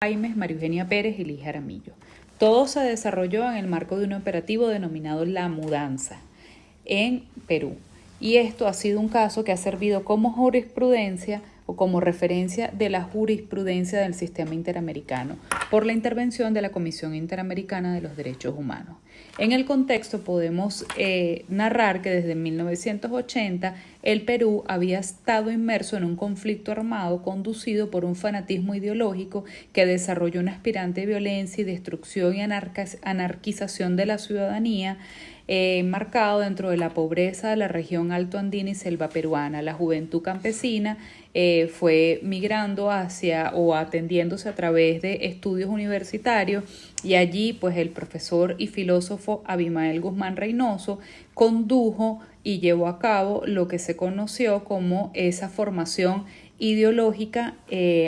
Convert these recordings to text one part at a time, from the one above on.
Jaimes, María Eugenia Pérez y Liz Jaramillo. Todo se desarrolló en el marco de un operativo denominado La Mudanza en Perú. Y esto ha sido un caso que ha servido como jurisprudencia o como referencia de la jurisprudencia del sistema interamericano por la intervención de la Comisión Interamericana de los Derechos Humanos. En el contexto podemos narrar que desde 1980 el Perú había estado inmerso en un conflicto armado conducido por un fanatismo ideológico que desarrolló una aspirante violencia y destrucción y anarquización de la ciudadanía, marcado dentro de la pobreza de la región alto andina y selva peruana. La juventud campesina fue migrando hacia o atendiéndose a través de estudios universitarios, y allí pues el profesor y filósofo Abimael Guzmán Reynoso condujo y llevó a cabo lo que se conoció como esa formación ideológica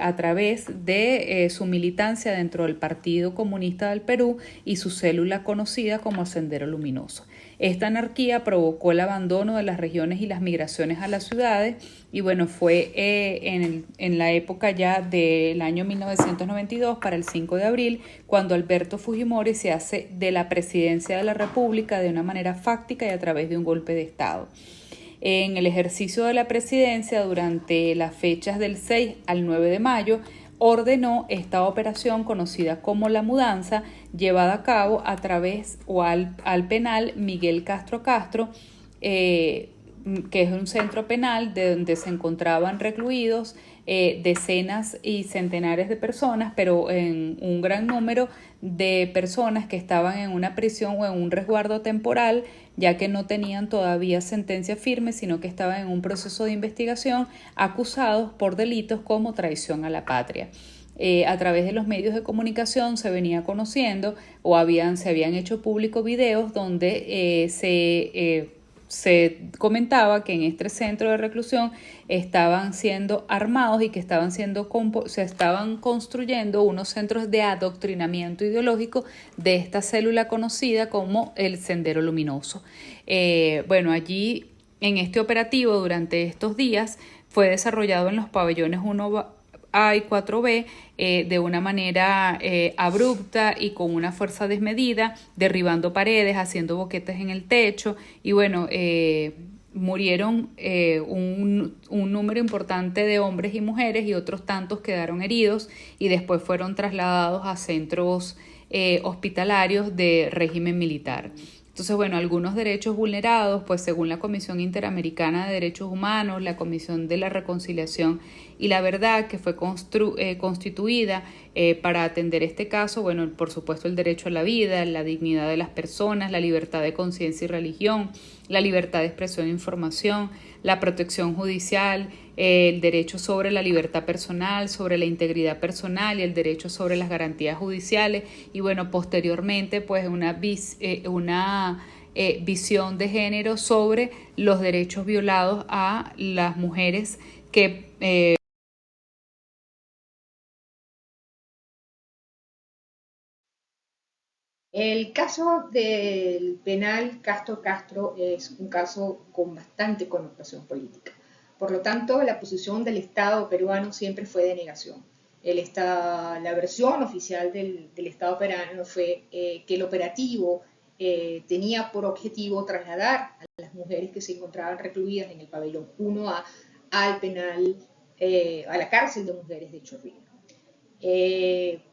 a través de su militancia dentro del Partido Comunista del Perú y su célula conocida como Sendero Luminoso. Esta anarquía provocó el abandono de las regiones y las migraciones a las ciudades, y bueno, fue en la época ya del año 1992, para el 5 de abril, cuando Alberto Fujimori se hace de la presidencia de la República de una manera fáctica y a través de un golpe de Estado. En el ejercicio de la presidencia, durante las fechas del 6 al 9 de mayo, ordenó esta operación conocida como La Mudanza, llevada a cabo a través o al penal Miguel Castro Castro, que es un centro penal de donde se encontraban recluidos decenas y centenares de personas, pero en un gran número de personas que estaban en una prisión o en un resguardo temporal, ya que no tenían todavía sentencia firme, sino que estaban en un proceso de investigación, acusados por delitos como traición a la patria. A través de los medios de comunicación se venía conociendo o se habían hecho públicos videos donde se comentaba que en este centro de reclusión estaban siendo armados y que se estaban construyendo unos centros de adoctrinamiento ideológico de esta célula conocida como el Sendero Luminoso. Bueno, allí en este operativo durante estos días fue desarrollado en los pabellones 1A y 4B de una manera abrupta y con una fuerza desmedida, derribando paredes, haciendo boquetes en el techo, y bueno, murieron un número importante de hombres y mujeres, y otros tantos quedaron heridos y después fueron trasladados a centros hospitalarios de régimen militar. Entonces, bueno, algunos derechos vulnerados, pues según la Comisión Interamericana de Derechos Humanos, la Comisión de la Reconciliación y la Verdad, que fue constituida para atender este caso, bueno, por supuesto el derecho a la vida, la dignidad de las personas, la libertad de conciencia y religión, la libertad de expresión e información, la protección judicial, el derecho sobre la libertad personal, sobre la integridad personal y el derecho sobre las garantías judiciales, y bueno, posteriormente pues una visión de género sobre los derechos violados a las mujeres que El caso del penal Castro Castro es un caso con bastante connotación política. Por lo tanto, la posición del Estado peruano siempre fue de negación. La versión oficial del Estado peruano fue que el operativo tenía por objetivo trasladar a las mujeres que se encontraban recluidas en el pabellón 1A al penal, a la cárcel de mujeres de Chorrillos.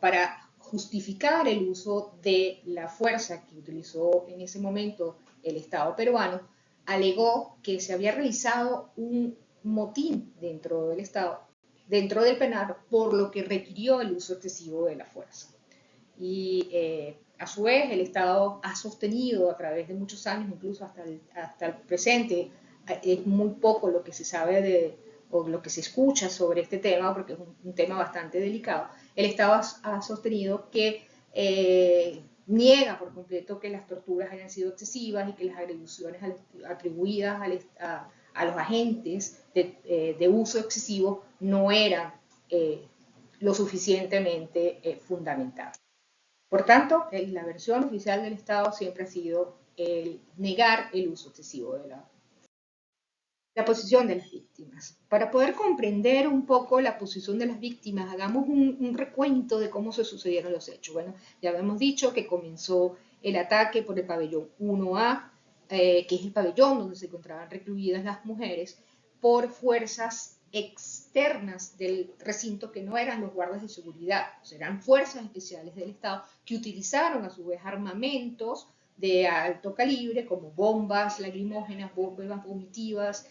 Para justificar el uso de la fuerza que utilizó en ese momento el Estado peruano, alegó que se había realizado un motín dentro del Estado, dentro del penal, por lo que requirió el uso excesivo de la fuerza. Y a su vez el Estado ha sostenido a través de muchos años, incluso hasta el presente, es muy poco lo que se sabe o lo que se escucha sobre este tema, porque es un tema bastante delicado. El Estado ha sostenido que niega por completo que las torturas hayan sido excesivas y que las agresiones atribuidas a los agentes de uso excesivo no eran lo suficientemente fundamentadas. Por tanto, la versión oficial del Estado siempre ha sido el negar el uso excesivo de la La posición de las víctimas. Para poder comprender un poco la posición de las víctimas, hagamos un recuento de cómo se sucedieron los hechos. Bueno, ya habíamos dicho que comenzó el ataque por el pabellón 1A, que es el pabellón donde se encontraban recluidas las mujeres, por fuerzas externas del recinto que no eran los guardas de seguridad, eran fuerzas especiales del Estado que utilizaron a su vez armamentos de alto calibre como bombas lacrimógenas, bombas vomitivas,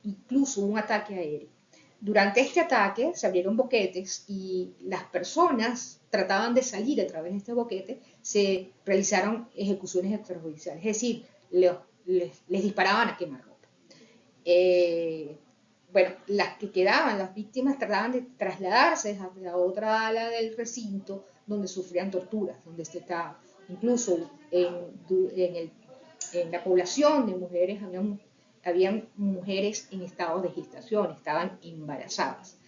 incluso un ataque aéreo. Durante este ataque se abrieron boquetes y las personas trataban de salir a través de este boquete, se realizaron ejecuciones extrajudiciales, es decir, les disparaban a quemarropa. Bueno, las que quedaban, las víctimas, trataban de trasladarse a la otra ala del recinto donde sufrían torturas, donde estaban. Incluso en la población de mujeres habían mujeres en estado de gestación, estaban embarazadas.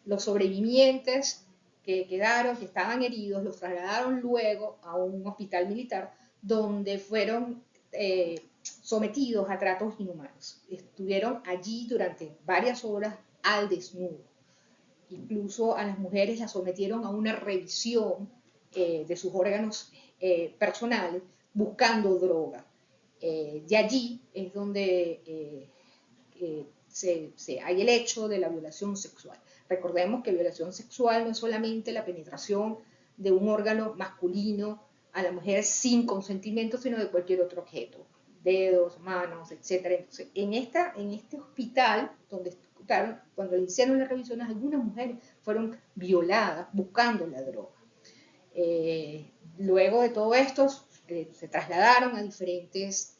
Los sobrevivientes que quedaron, que estaban heridos, los trasladaron luego a un hospital militar donde fueron sometidos a tratos inhumanos. Estuvieron allí durante varias horas al desnudo. Incluso a las mujeres las sometieron a una revisión de sus órganos personales buscando droga. De allí es donde hay el hecho de la violación sexual. Recordemos que violación sexual no es solamente la penetración de un órgano masculino a la mujer sin consentimiento, sino de cualquier otro objeto, dedos, manos, etc. Entonces, en este hospital, donde cuando le hicieron las revisiones, algunas mujeres fueron violadas buscando la droga. Luego de todo esto, se trasladaron a diferentes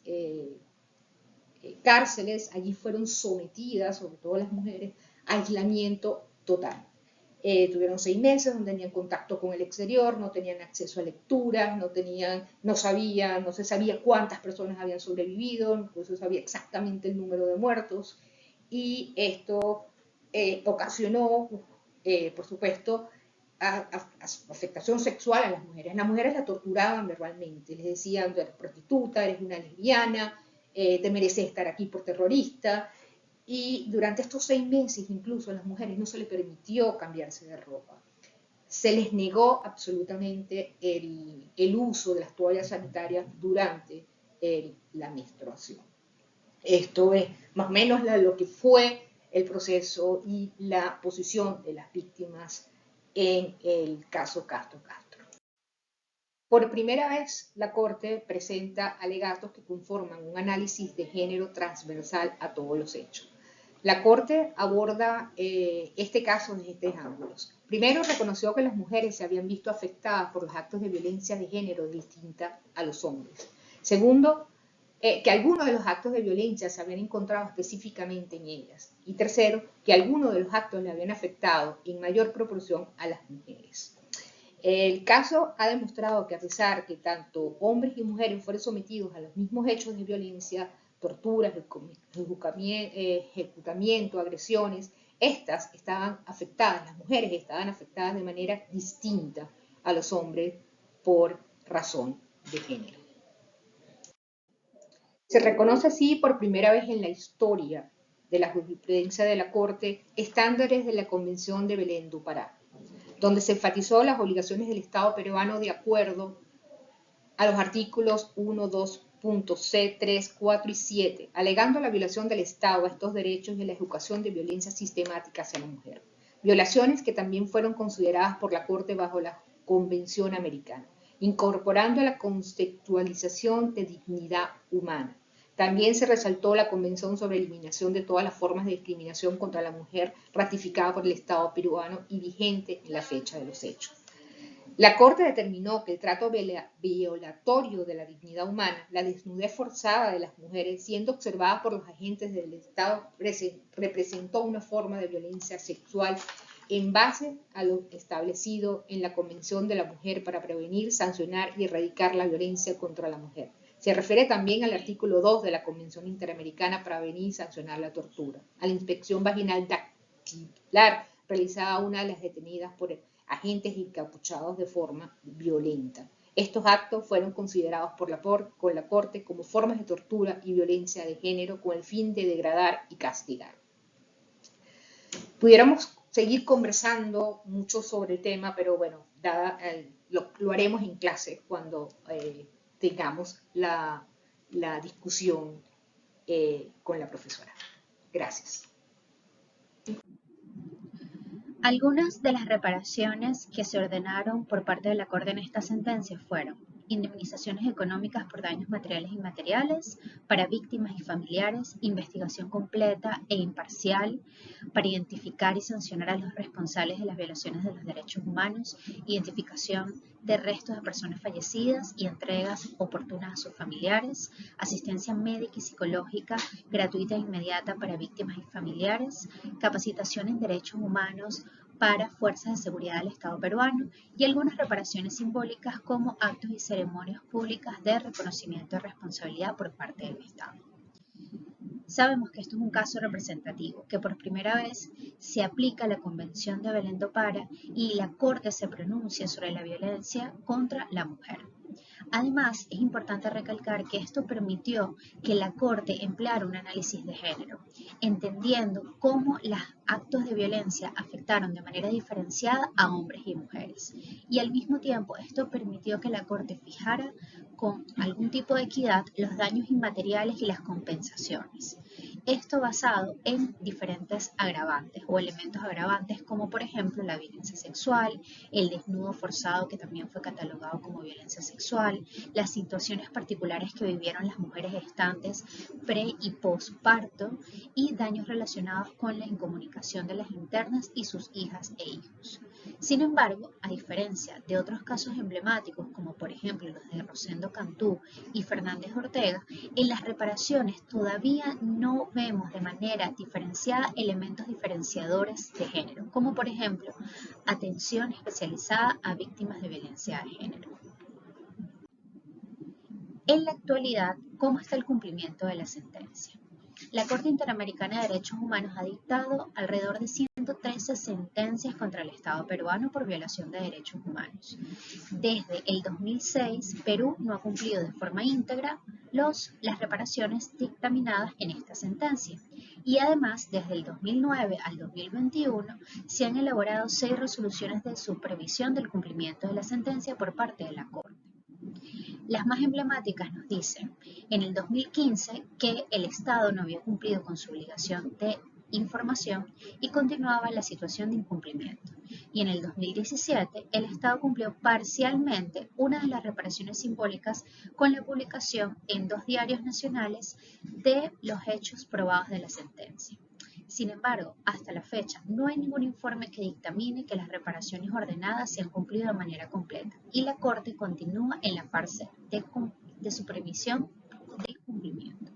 cárceles, allí fueron sometidas, sobre todo las mujeres, a aislamiento total. Tuvieron 6 meses donde tenían contacto con el exterior, no tenían acceso a lecturas, no se sabía cuántas personas habían sobrevivido, no se sabía exactamente el número de muertos, y esto ocasionó, por supuesto, afectación sexual a las mujeres. Las mujeres la torturaban verbalmente, les decían, tú eres prostituta, eres una lesbiana, te mereces estar aquí por terrorista. Y durante estos 6 meses incluso a las mujeres no se les permitió cambiarse de ropa. Se les negó absolutamente el uso de las toallas sanitarias durante la menstruación. Esto es más o menos lo que fue el proceso y la posición de las víctimas en el caso Castro Castro. Por primera vez, la Corte presenta alegatos que conforman un análisis de género transversal a todos los hechos. La Corte aborda este caso desde 3 ángulos. Primero, reconoció que las mujeres se habían visto afectadas por los actos de violencia de género distinta a los hombres. Segundo, que algunos de los actos de violencia se habían encontrado específicamente en ellas. Y tercero, que algunos de los actos le habían afectado en mayor proporción a las mujeres. El caso ha demostrado que a pesar que tanto hombres y mujeres fueron sometidos a los mismos hechos de violencia, torturas, ejecutamiento, agresiones, estas estaban afectadas, las mujeres estaban afectadas de manera distinta a los hombres por razón de género. Se reconoce así por primera vez en la historia de la jurisprudencia de la Corte estándares de la Convención de Belén do Pará, donde se enfatizó las obligaciones del Estado peruano de acuerdo a los artículos 1, 2.c, 3, 4 y 7, alegando la violación del Estado a estos derechos y la educación de violencia sistemática hacia la mujer. Violaciones que también fueron consideradas por la Corte bajo la Convención Americana, incorporando la conceptualización de dignidad humana. También se resaltó la Convención sobre Eliminación de todas las formas de discriminación contra la mujer, ratificada por el Estado peruano y vigente en la fecha de los hechos. La Corte determinó que el trato violatorio de la dignidad humana, la desnudez forzada de las mujeres, siendo observada por los agentes del Estado, representó una forma de violencia sexual en base a lo establecido en la Convención de la Mujer para prevenir, sancionar y erradicar la violencia contra la mujer. Se refiere también al artículo 2 de la Convención Interamericana para prevenir y sancionar la tortura, a la inspección vaginal dactilar realizada a una de las detenidas por agentes encapuchados de forma violenta. Estos actos fueron considerados por la Corte como formas de tortura y violencia de género con el fin de degradar y castigar. Pudiéramos seguir conversando mucho sobre el tema, pero bueno, lo haremos en clase cuando tengamos la discusión con la profesora. Gracias. Algunas de las reparaciones que se ordenaron por parte de la Corte en esta sentencia fueron indemnizaciones económicas por daños materiales e inmateriales para víctimas y familiares, investigación completa e imparcial para identificar y sancionar a los responsables de las violaciones de los derechos humanos, identificación de restos de personas fallecidas y entregas oportunas a sus familiares, asistencia médica y psicológica gratuita e inmediata para víctimas y familiares, capacitación en derechos humanos para fuerzas de seguridad del Estado peruano y algunas reparaciones simbólicas como actos y ceremonias públicas de reconocimiento de responsabilidad por parte del Estado. Sabemos que esto es un caso representativo, que por primera vez se aplica la Convención de Belén do Pará y la Corte se pronuncia sobre la violencia contra la mujer. Además, es importante recalcar que esto permitió que la Corte empleara un análisis de género, entendiendo cómo los actos de violencia afectaron de manera diferenciada a hombres y mujeres. Y al mismo tiempo, esto permitió que la Corte fijara con algún tipo de equidad los daños inmateriales y las compensaciones. Esto basado en diferentes agravantes o elementos agravantes como por ejemplo la violencia sexual, el desnudo forzado que también fue catalogado como violencia sexual, las situaciones particulares que vivieron las mujeres gestantes pre y posparto y daños relacionados con la incomunicación de las internas y sus hijas e hijos. Sin embargo, a diferencia de otros casos emblemáticos como por ejemplo los de Rosendo Cantú y Fernández Ortega, en las reparaciones todavía no vemos de manera diferenciada elementos diferenciadores de género, como por ejemplo atención especializada a víctimas de violencia de género. En la actualidad, ¿cómo está el cumplimiento de la sentencia? La Corte Interamericana de Derechos Humanos ha dictado alrededor de 113 sentencias contra el Estado peruano por violación de derechos humanos. Desde el 2006, Perú no ha cumplido de forma íntegra las reparaciones dictaminadas en esta sentencia. Y además, desde el 2009 al 2021, se han elaborado 6 resoluciones de supervisión del cumplimiento de la sentencia por parte de la Corte. Las más emblemáticas nos dicen en el 2015 que el Estado no había cumplido con su obligación de información y continuaba la situación de incumplimiento. Y en el 2017 el Estado cumplió parcialmente una de las reparaciones simbólicas con la publicación en 2 diarios nacionales de los hechos probados de la sentencia. Sin embargo, hasta la fecha no hay ningún informe que dictamine que las reparaciones ordenadas se han cumplido de manera completa y la Corte continúa en la fase de supervisión de cumplimiento.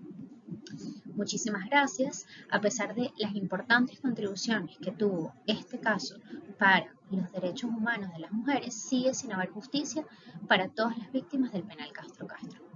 Muchísimas gracias. A pesar de las importantes contribuciones que tuvo este caso para los derechos humanos de las mujeres, sigue sin haber justicia para todas las víctimas del penal Castro Castro.